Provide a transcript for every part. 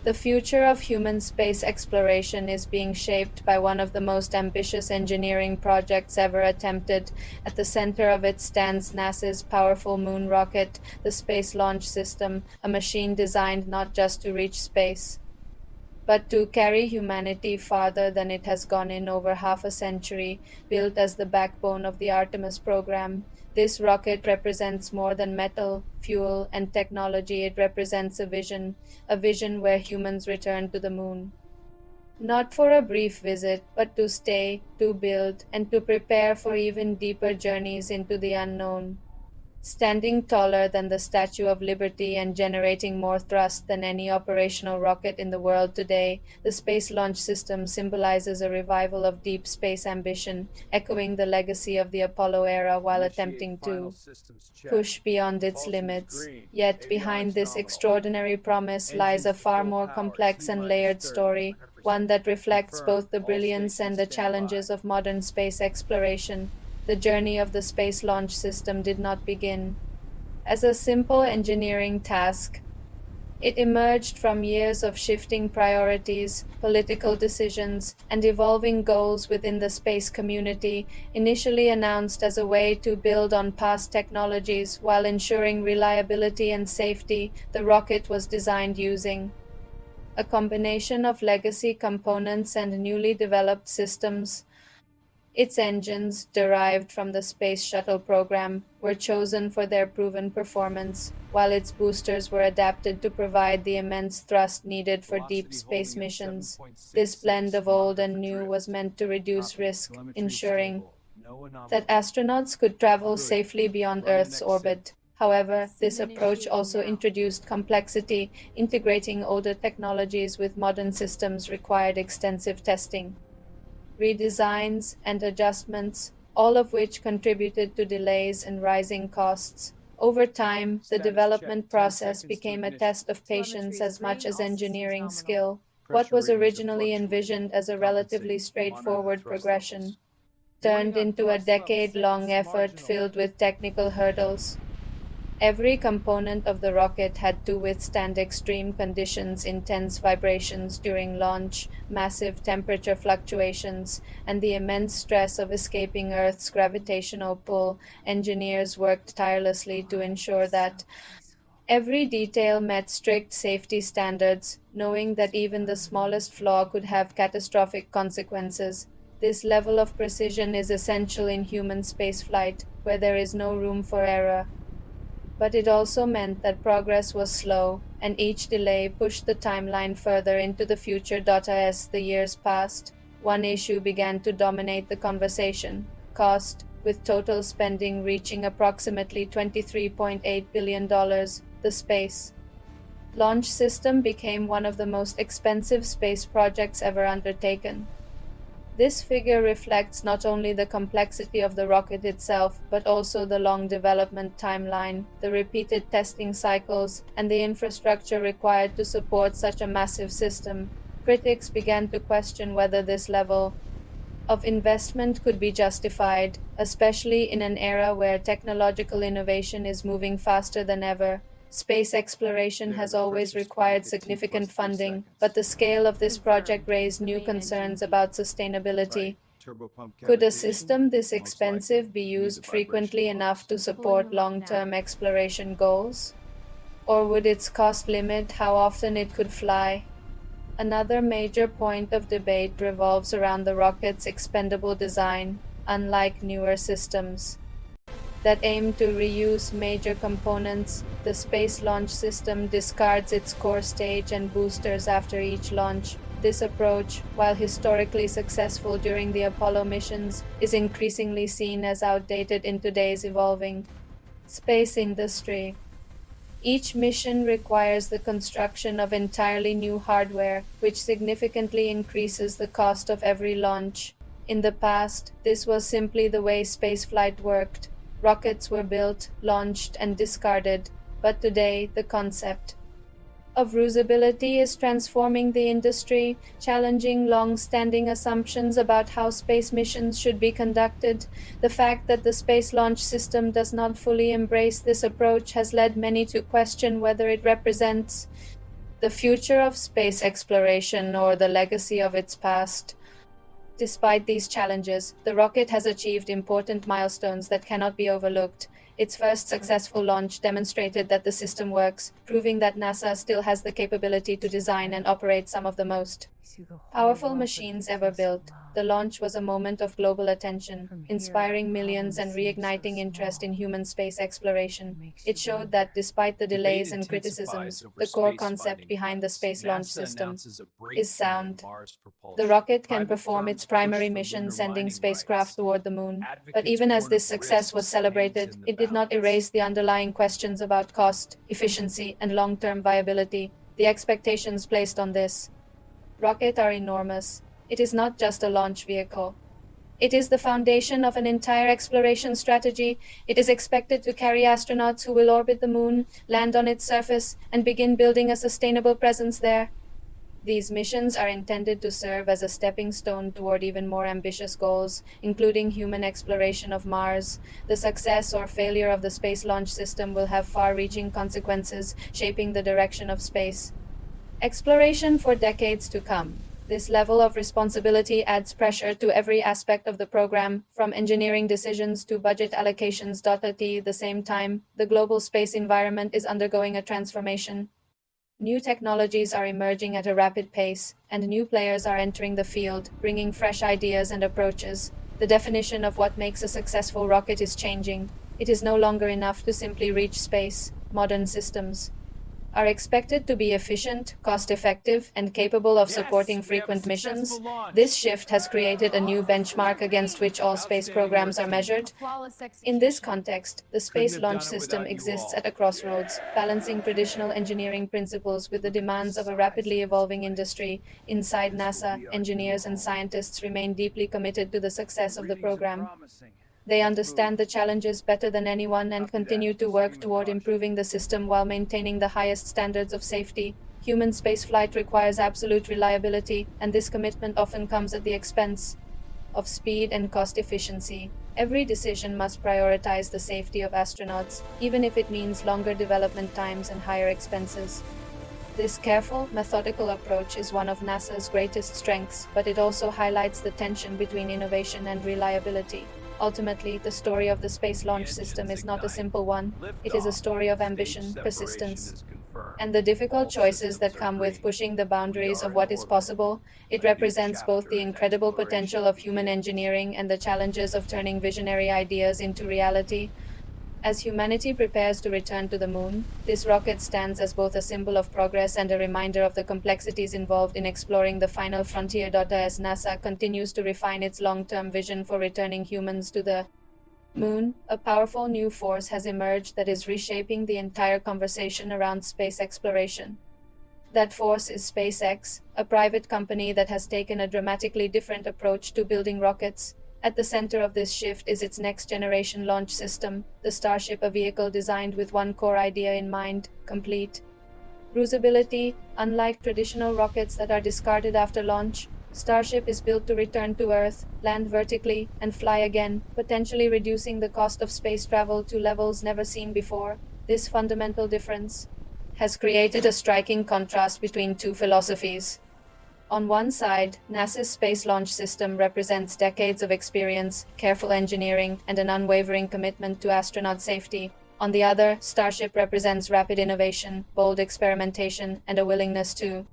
The future of human space exploration is being shaped by one of the most ambitious engineering projects ever attempted. At the center of it stands NASA's powerful moon rocket, the Space Launch System, a machine designed not just to reach space, but to carry humanity farther than it has gone in over half a century. Built as the backbone of the Artemis program, this rocket represents more than metal, fuel, and technology. It represents a vision where humans return to the moon. Not for a brief visit, but to stay, to build, and to prepare for even deeper journeys into the unknown. Standing taller than the Statue of Liberty and generating more thrust than any operational rocket in the world today, the Space Launch System symbolizes a revival of deep space ambition, echoing the legacy of the Apollo era while attempting to push beyond its limits. Yet behind this extraordinary promise lies a far more complex and layered story, one that reflects both the brilliance and the challenges of modern space exploration. The journey of the Space Launch System did not begin as a simple engineering task. It emerged from years of shifting priorities, political decisions, and evolving goals within the space community. Initially announced as a way to build on past technologies while ensuring reliability and safety, the rocket was designed using a combination of legacy components and newly developed systems. Its engines, derived from the Space Shuttle program, were chosen for their proven performance, while its boosters were adapted to provide the immense thrust needed for deep space missions. This blend of old and new was meant to reduce risk, ensuring that astronauts could travel safely beyond Earth's orbit. However, this approach also introduced complexity. Integrating older technologies with modern systems required extensive testing, redesigns, and adjustments, all of which contributed to delays and rising costs. Over time, the development process became a test of patience as much as engineering skill. What was originally envisioned as a relatively straightforward progression turned into a decade-long effort filled with technical hurdles. Every component of the rocket had to withstand extreme conditions, intense vibrations during launch, massive temperature fluctuations, and the immense stress of escaping Earth's gravitational pull. Engineers worked tirelessly to ensure that every detail met strict safety standards, knowing that even the smallest flaw could have catastrophic consequences. This level of precision is essential in human spaceflight, where there is no room for error. But it also meant that progress was slow, and each delay pushed the timeline further into the future. As the years passed, one issue began to dominate the conversation: cost, with total spending reaching approximately $23.8 billion. The Space Launch System became one of the most expensive space projects ever undertaken. This figure reflects not only the complexity of the rocket itself, but also the long development timeline, the repeated testing cycles, and the infrastructure required to support such a massive system. Critics began to question whether this level of investment could be justified, especially in an era where technological innovation is moving faster than ever. Space exploration has always required significant funding, but the scale of this project raised new concerns about sustainability. Could a system this expensive be used frequently enough to support long-term exploration goals? Or would its cost limit how often it could fly? Another major point of debate revolves around the rocket's expendable design. Unlike newer systems that aim to reuse major components, the Space Launch System discards its core stage and boosters after each launch. This approach, while historically successful during the Apollo missions, is increasingly seen as outdated in today's evolving space industry. Each mission requires the construction of entirely new hardware, which significantly increases the cost of every launch. In the past, this was simply the way spaceflight worked. Rockets were built, launched, and discarded, but today the concept of reusability is transforming the industry, challenging long-standing assumptions about how space missions should be conducted. The fact that the Space Launch System does not fully embrace this approach has led many to question whether it represents the future of space exploration or the legacy of its past. Despite these challenges, the rocket has achieved important milestones that cannot be overlooked. Its first successful launch demonstrated that the system works, proving that NASA still has the capability to design and operate some of the most powerful machines ever built. The launch was a moment of global attention, inspiring millions and reigniting interest in human space exploration. It showed that despite the delays and criticisms, the core concept behind the Space Launch System is sound. The rocket can perform its primary mission, sending spacecraft toward the moon. But even as this success was celebrated, it did not erase the underlying questions about cost, efficiency, and long-term viability. The expectations placed on this rocket are enormous. It is not just a launch vehicle. It is the foundation of an entire exploration strategy. It is expected to carry astronauts who will orbit the moon, land on its surface, and begin building a sustainable presence there. These missions are intended to serve as a stepping stone toward even more ambitious goals, including human exploration of Mars. The success or failure of the Space Launch System will have far-reaching consequences, shaping the direction of space exploration for decades to come. This level of responsibility adds pressure to every aspect of the program, from engineering decisions to budget allocations. At the same time, the global space environment is undergoing a transformation. New technologies are emerging at a rapid pace, and new players are entering the field, bringing fresh ideas and approaches. The definition of what makes a successful rocket is changing. It is no longer enough to simply reach space. Modern systems are expected to be efficient, cost-effective, and capable of supporting frequent missions. This shift has created a new benchmark against which all space programs are measured. In this context, the Space Launch System exists at a crossroads, balancing traditional engineering principles with the demands of a rapidly evolving industry. Inside NASA, engineers and scientists remain deeply committed to the success of the program. They understand the challenges better than anyone and continue to work toward improving the system while maintaining the highest standards of safety. Human spaceflight requires absolute reliability, and this commitment often comes at the expense of speed and cost efficiency. Every decision must prioritize the safety of astronauts, even if it means longer development times and higher expenses. This careful, methodical approach is one of NASA's greatest strengths, but it also highlights the tension between innovation and reliability. Ultimately, the story of the Space Launch System is not a simple one. It is a story of ambition, persistence, and the difficult choices that come with pushing the boundaries of what is possible. It represents both the incredible potential of human engineering and the challenges of turning visionary ideas into reality. As humanity prepares to return to the moon, this rocket stands as both a symbol of progress and a reminder of the complexities involved in exploring the final frontier. As NASA continues to refine its long-term vision for returning humans to the moon, a powerful new force has emerged that is reshaping the entire conversation around space exploration. That force is SpaceX, a private company that has taken a dramatically different approach to building rockets. At the center of this shift is its next-generation launch system, the Starship, a vehicle designed with one core idea in mind: complete reusability. Unlike traditional rockets that are discarded after launch, Starship is built to return to Earth, land vertically, and fly again, potentially reducing the cost of space travel to levels never seen before. This fundamental difference has created a striking contrast between two philosophies. On one side, NASA's Space Launch System represents decades of experience, careful engineering, and an unwavering commitment to astronaut safety. On the other, Starship represents rapid innovation, bold experimentation, and a willingness to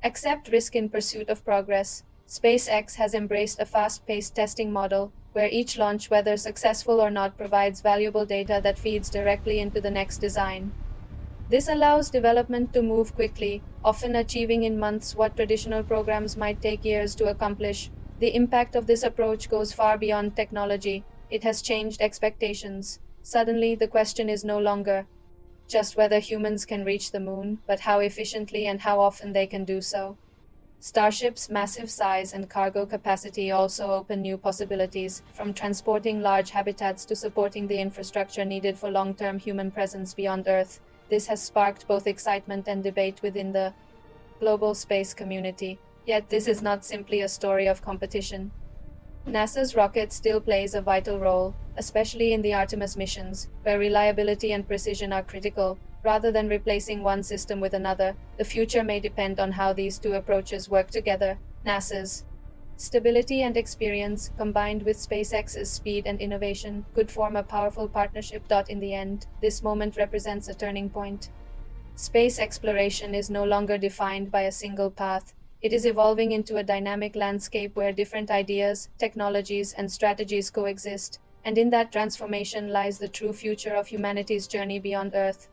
accept risk in pursuit of progress. SpaceX has embraced a fast-paced testing model, where each launch, whether successful or not, provides valuable data that feeds directly into the next design. This allows development to move quickly, often achieving in months what traditional programs might take years to accomplish. The impact of this approach goes far beyond technology. It has changed expectations. Suddenly, the question is no longer just whether humans can reach the moon, but how efficiently and how often they can do so. Starship's massive size and cargo capacity also open new possibilities, from transporting large habitats to supporting the infrastructure needed for long-term human presence beyond Earth. This has sparked both excitement and debate within the global space community. Yet this is not simply a story of competition. NASA's rocket still plays a vital role, especially in the Artemis missions, where reliability and precision are critical. Rather than replacing one system with another, the future may depend on how these two approaches work together. NASA's stability and experience, combined with SpaceX's speed and innovation, could form a powerful partnership. In the end, this moment represents a turning point. Space exploration is no longer defined by a single path. It is evolving into a dynamic landscape where different ideas, technologies, and strategies coexist, and in that transformation lies the true future of humanity's journey beyond Earth.